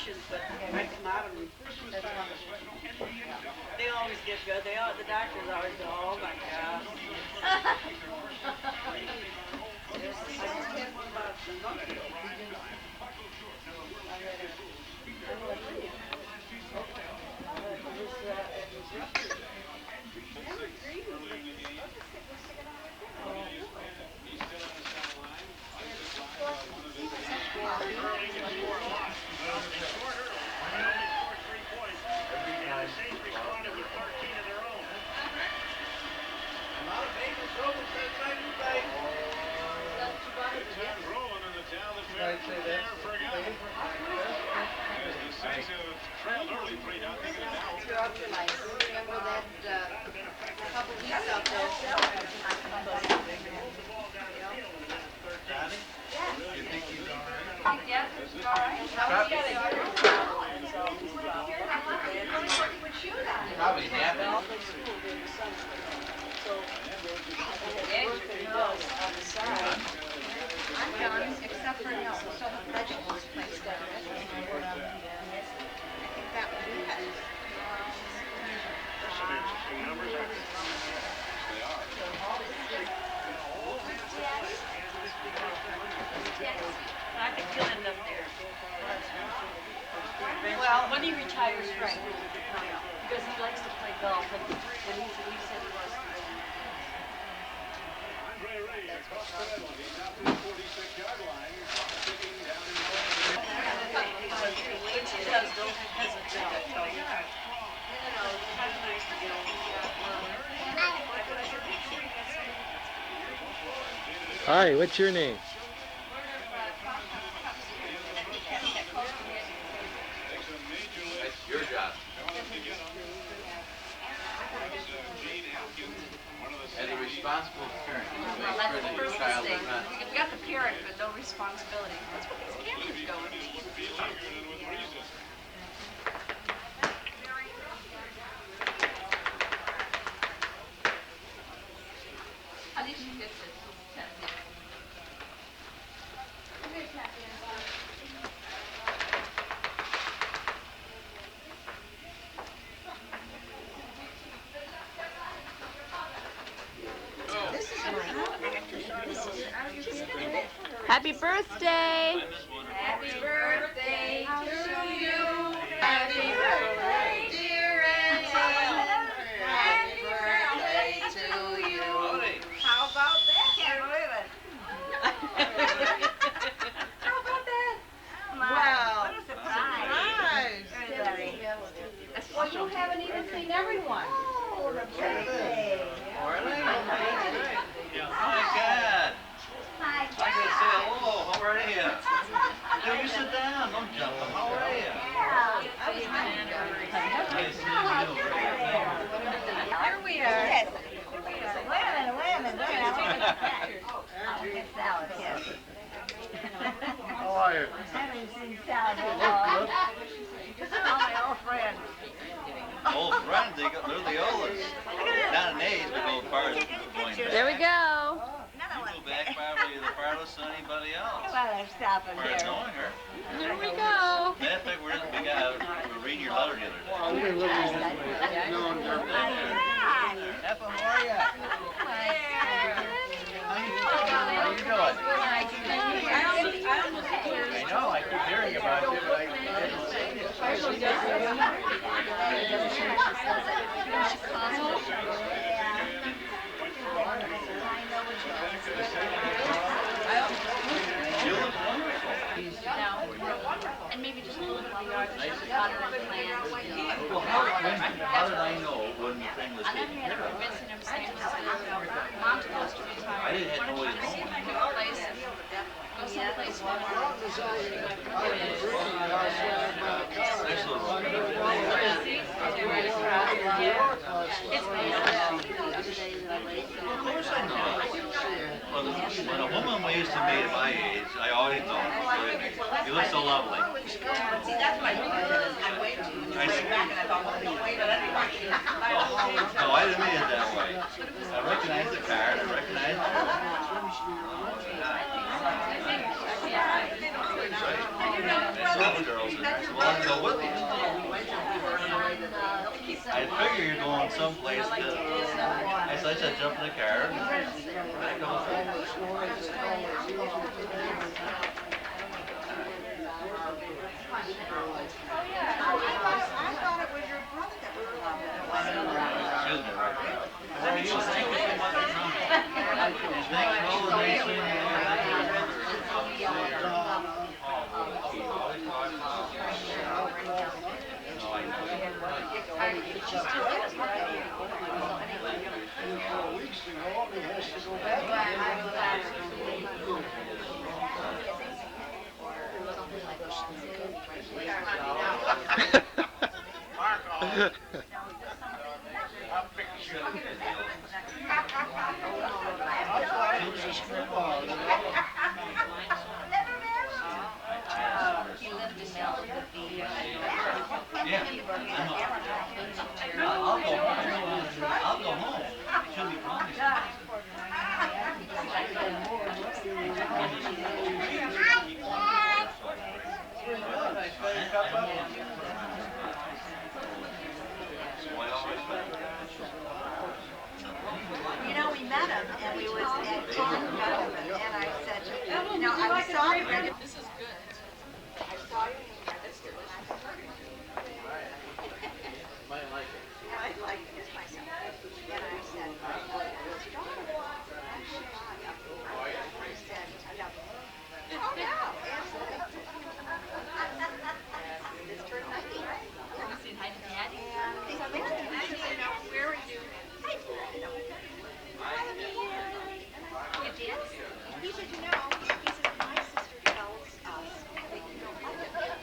injections, but I come out of them. They always get good. The doctors always go, oh my God. I just had one about a month ago. Remember that couple weeks out there? You think he's all right? Yes, it's all right. Probably napping. I'm done, except for no, so the vegetables place down. I think that would be it. I think he'll end up there. Well, When he retires, right? Because he likes to play golf, and he said he was. When she does, don't hesitate to tell you. It's kind of nice to get Hi, what's your name? That's your job. As a responsible parent, you make Well, sure that's that the your first child mistake. is not. You've got the parent, but no responsibility. That's what this camera's going. How did you get this? Come here, Kathy. This is my Happy birthday! Happy birthday to you. Happy birthday, dear Annie. Happy birthday to you. How about that? Can't believe it. How about that? Wow. What a surprise. Well, you haven't even seen everyone. Oh, the birthday. Really? Oh my God. Hi. I gotta say hello. How are you? No, you sit down. Don't jump. How are you? Yeah. Nice seeing you. Here we are. Yes. Wait a minute. I'll get salad, yes. How are you? Haven't seen salad in a while. This is all my old friends. Old friends, they're the oldest. Not an age, but go far as going back. There we go. You go back probably the farthest than anybody else. Well, I'm stopping As far as here. knowing her. There we go. Matter of fact, we were reading your letter the other day. Effa, how are ya? How you doing? I know, I keep hearing about you, but I didn't say it. You look wonderful. And maybe just a little bit of water and plants. Well, how did I know when the thing was And then we taken had to care of? convince him saying, Mom's supposed to retire. I didn't have no way to See if know. I can replace him. Go someplace more. Nice little room. Of course I know. Well, when a woman waves to me at my age, I always know. You look so lovely. See, that's my problem. I wait to you. I see. Back and I thought, well, don't wait at anybody. No, I didn't mean it that way. I recognize the card. I recognize the Some girls are nice. found some place to, I said jump in the car. And back on the I thought it was your brother that was Excuse me, right now. Well, he was thinking so much of something. He's thinking all the nice things and yeah, I'll go home. It should be promised. You know, we met him and we was at John Government and I said, you know, I saw him. This is good. I saw you. Might like it. I like this myself. And I said, John, oh no, absolutely. This turned 90, right? You seen hi to Daddy? And he said, where are you? Hi, you know. You did? He said, you know, he said, my sister tells us that you don't like it.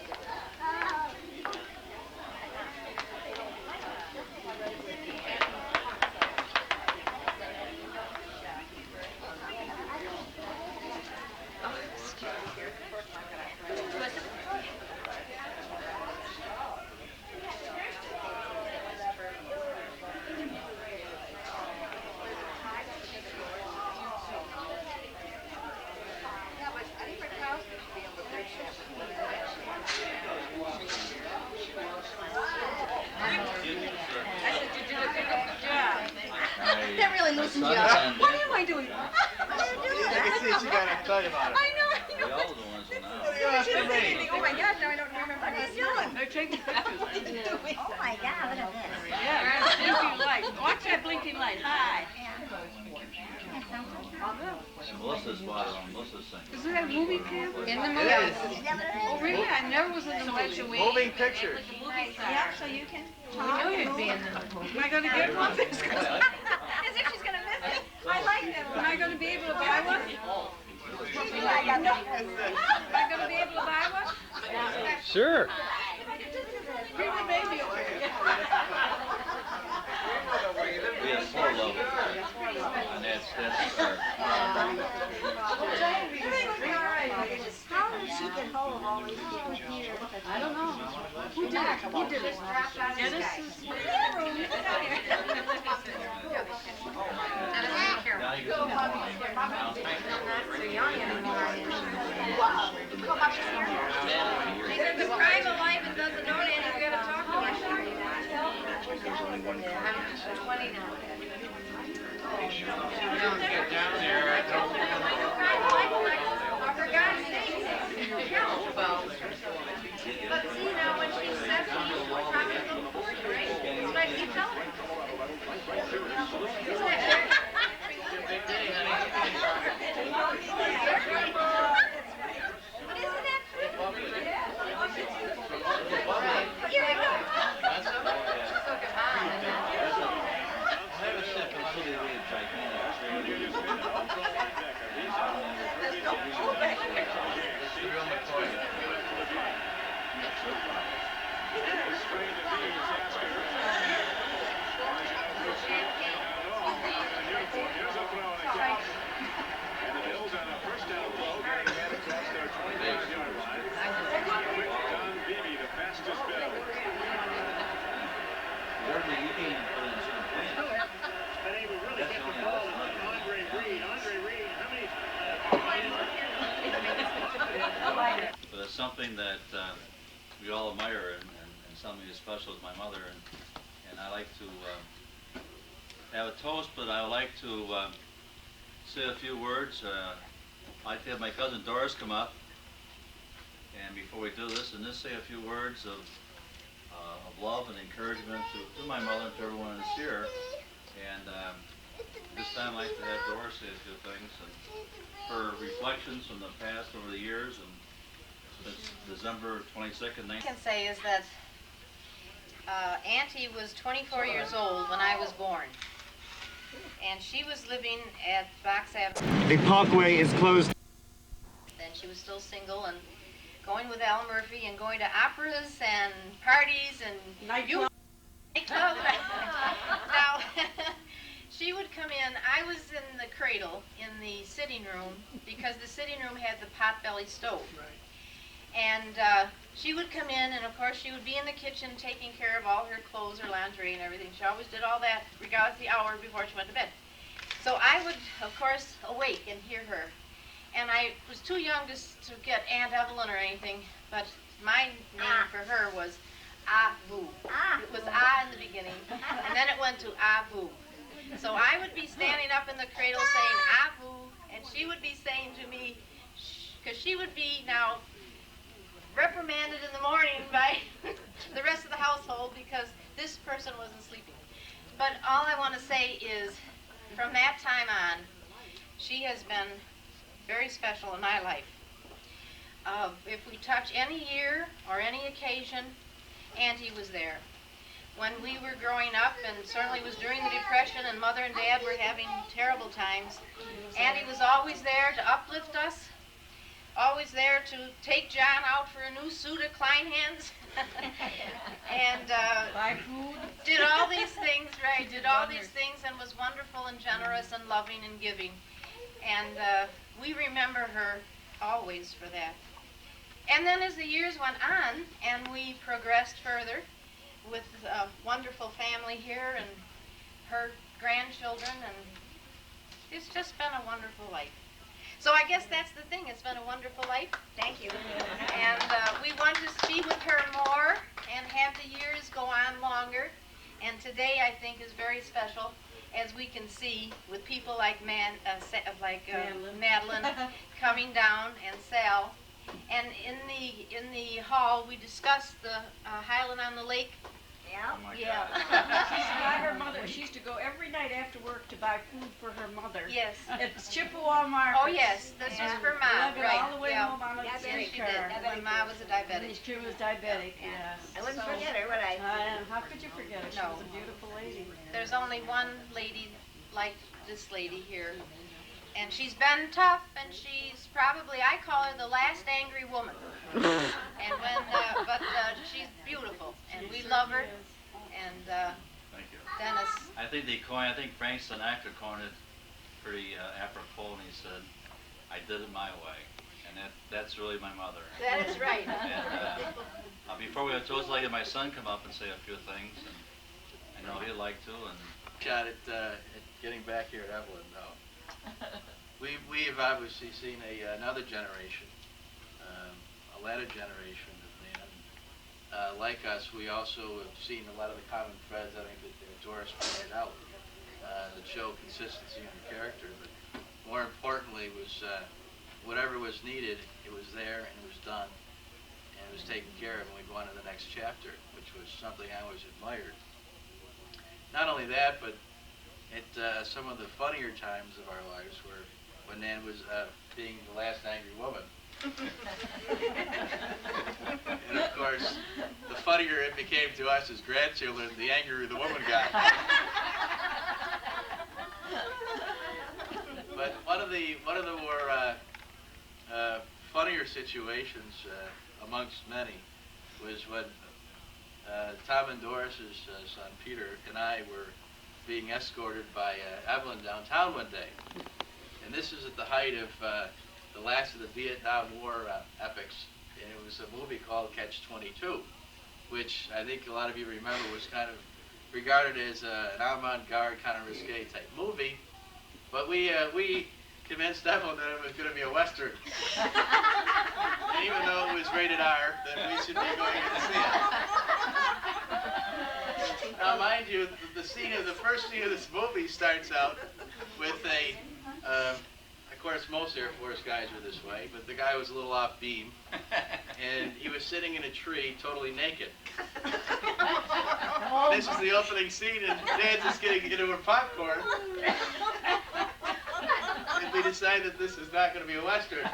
Yeah, but I think Rakowski should be able to bridge that really loosens you up. What am I doing? What are you doing? I can see she got excited about it. I know. We all the ones now. She didn't say anything. Oh my gosh, now I don't remember what he's doing. What are you doing? Oh my God, look at this. Yeah, blinking light. Watch that blinking light. Hi. Melissa's spot on Melissa's thing. Isn't that a movie camp? In the It movie. is. Oh, really? I never was in the movie. Moving pictures. Yeah, so you can We talk. know you'd be in the movie. Am I gonna get one? As if she's gonna miss it. I like that Am I gonna be able to buy one? I got no. Am I gonna be able to buy one? Sure. Bring the baby over here. We have 4 levels. And that's our, How did she get hold of all these people here? I don't know. Who did it? Who did it? Yeah, this is. now you go. These are the private life and doesn't know any. You gotta talk to us. I'm 29. Get down there. For God's sake. But see now, when she's 70, we're probably a little 40, right? That's what I keep telling her. Isn't that But isn't that Here we go. Have a sip until they read gigantic. Real McCoy. Certainly you can't even put in champagne. That's the only But it's something that we all admire and something as special as my mother and I like to have a toast, but I would like to say a few words. I'd like to have my cousin Doris come up. And before we do this, and just say a few words of love and encouragement to my mother and to everyone that's here. And this time I'd like to have Doris say a few things and her reflections from the past over the years and since December 22nd, I can say is that Auntie was 24 years old when I was born. And she was living at Fox Avenue. The parkway is closed. Then she was still single and going with Al Murphy and going to operas and parties and nightclub. Now, she would come in. I was in the cradle in the sitting room because the sitting room had the potbelly stove. And she would come in, and of course she would be in the kitchen taking care of all her clothes, her lingerie, and everything. She always did all that, regardless of the hour before she went to bed. So I would, of course, awake and hear her. And I was too young to get Aunt Evelyn or anything, but my name for her was Abu. It was Ah in the beginning, and then it went to Abu. So I would be standing up in the cradle saying Abu, and she would be saying to me, because she would be now reprimanded in the morning by the rest of the household because this person wasn't sleeping. But all I want to say is, from that time on, she has been very special in my life. If we touch any year or any occasion, Auntie was there. When we were growing up, and certainly was during the Depression and Mother and Dad were having terrible times, Auntie was always there to uplift us, always there to take John out for a new suit at Kleinhans, and Buy food. did all these things, right, did all these things and was wonderful and generous and loving and giving. And we remember her always for that. And then as the years went on and we progressed further with a wonderful family here and her grandchildren, and it's just been a wonderful life. So I guess that's the thing. It's been a wonderful life. Thank you. And we want to be with her more and have the years go on longer. And today I think is very special, as we can see with people like Madeline coming down and Sal. And in the hall we discussed the Highland on the Lake. Oh my Yeah. She's got her mother. She used to go every night after work to buy food for her mother. Yes. It's Chippewa Market. Oh yes, this was for Ma, Lug it right? all the way Yeah. home on a Yes, street she car. did. When Ma was a diabetic. She was diabetic, yes. I wouldn't So, forget her, would I? how could you forget her? She No. was a beautiful lady. There's only one lady like this lady here. And she's been tough, and she's probably, I call her the last angry woman. And but she's beautiful, and we love her. And Thank you. Dennis, I think Frank Sinatra coined it pretty apropos, and he said, "I did it my way," and that's really my mother. that is right. And before we have toast, I'd like to have my son come up and say a few things, and I know he'd like to. And Shot at getting back here at Evelyn, no. We have obviously seen another generation, a latter generation of men. Like us, we also have seen a lot of the common threads, I think, that Doris pointed out, that show consistency in her character. But more importantly was whatever was needed, it was there and it was done. And it was taken care of, and we go on to the next chapter, which was something I always admired. Not only that, but at some of the funnier times of our lives were when Nan was being the last angry woman. And of course, the funnier it became to us as grandchildren, the angrier the woman got. But one of the more funnier situations amongst many was when Tom and Doris's son Peter and I were being escorted by Evelyn downtown one day. And this is at the height of the last of the Vietnam War epics, and it was a movie called Catch-22, which I think a lot of you remember was kind of regarded as an avant-garde, kind of risque type movie. But we convinced Evelyn that it was going to be a Western. And even though it was rated R, that we should be going in to see it. Now, mind you, the first scene of this movie starts out with of course, most Air Force guys are this way, but the guy was a little off beam, and he was sitting in a tree, totally naked. This is the opening scene, and Dad's just getting into her popcorn. And we decide that this is not going to be a Western.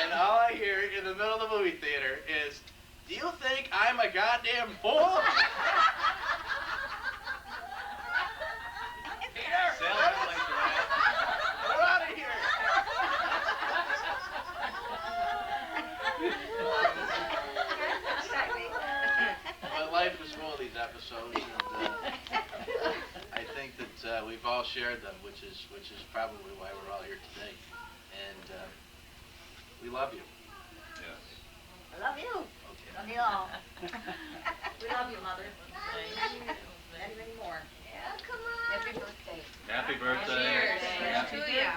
And all I hear in the middle of the movie theater is, "Do you think I'm a goddamn fool?" Peter, get out of here. My life was full of these episodes, and I think that we've all shared them, which is probably why we're all here today. And we love you. Yes. I love you. Okay. Love you all. We love you, Mother. And many more. Yeah, come on. Happy birthday. Happy birthday. Cheers. Happy To ya.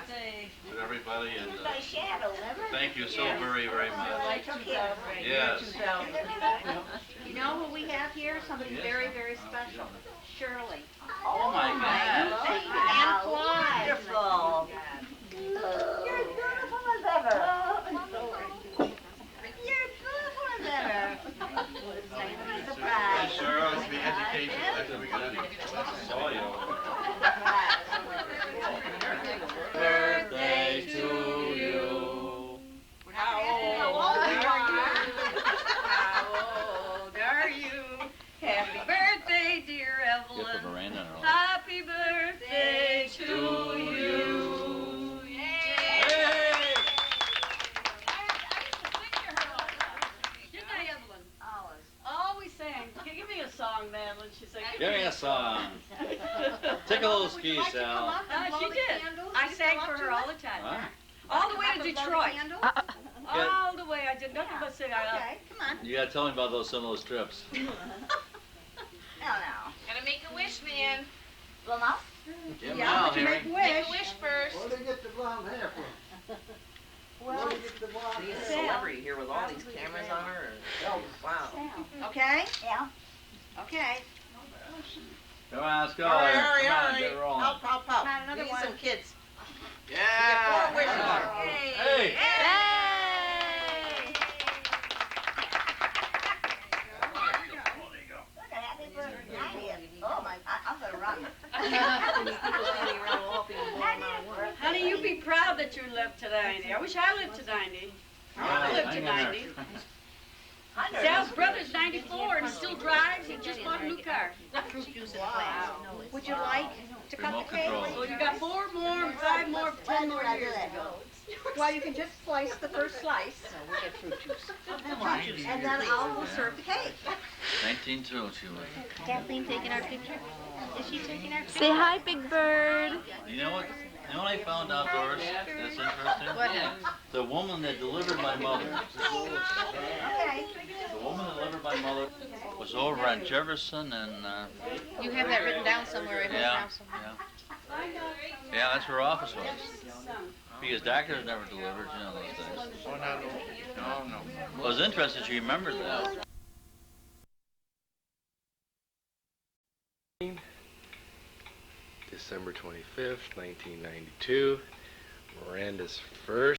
to everybody, and Use my shadow, remember? thank you so very, very much. Yes. You know who we have here? Somebody very, very special. Shirley. Oh my God. And fly. Wonderful. You're as beautiful as ever. You're beautiful as ever. Hey, Surprise. Cheryl. Let's be educational after we got out of here. Saw you. Birthday to you. How old are you? How old are you? Happy birthday, dear Get the Evelyn. Miranda in her life. Happy birthday to you. Hey! Didn't I, Evelyn? Always. Always sang. Give me a song, Madeline. She said, Give me a song. Take a little ski, Sal. She did. I sang for her all the time. Huh? All the way to Detroit. Yeah. All the way. I did nothing but sing. Okay, come on. You gotta tell me about some of those trips. No, no. Gotta make a wish, man. Well, now? Give 'em Yeah, all, but you Harry. make a Make wish. a wish first. Where do they get the blonde hair from? Well, Where do they get the blonde She's a hair? celebrity here with all these cameras on her. Wow. okay? Yeah. Okay. Come on, let's go. Hurry, Come on, hurry, get hurry. rolling. Help, help, help. Come on, another We need one. some kids. Yeah. Four wishes. Hey. Look, a happy birthday. 90th. Oh, my, I'm gonna run. Honey, you be proud that you lived to 90. I wish I lived to 90. I want to live to 90. Sal's brother's 94 and still drives. He just bought a new car. Fruit juice in a glass. Would you like to cut Remote the cake? control. So you got 4 more, 5 more, 10 more years to go. Well, you can just slice the first slice. We get fruit juice. And then I'll serve the cake. 19-2, she was. Kathleen taking our picture? Is she taking our picture? Say hi, Big Bird. You know what? You know what I found out, Doris? That's interesting. What? The woman that delivered my mother. Okay. The woman that delivered my mother was over on Jefferson and. You have that written down somewhere in this Yeah, house. yeah. Yeah, that's where her office was. Because doctors never delivered, you know, those days. Oh, no. Well, I was interested you remembered that. December 25th, 1992, Miranda's first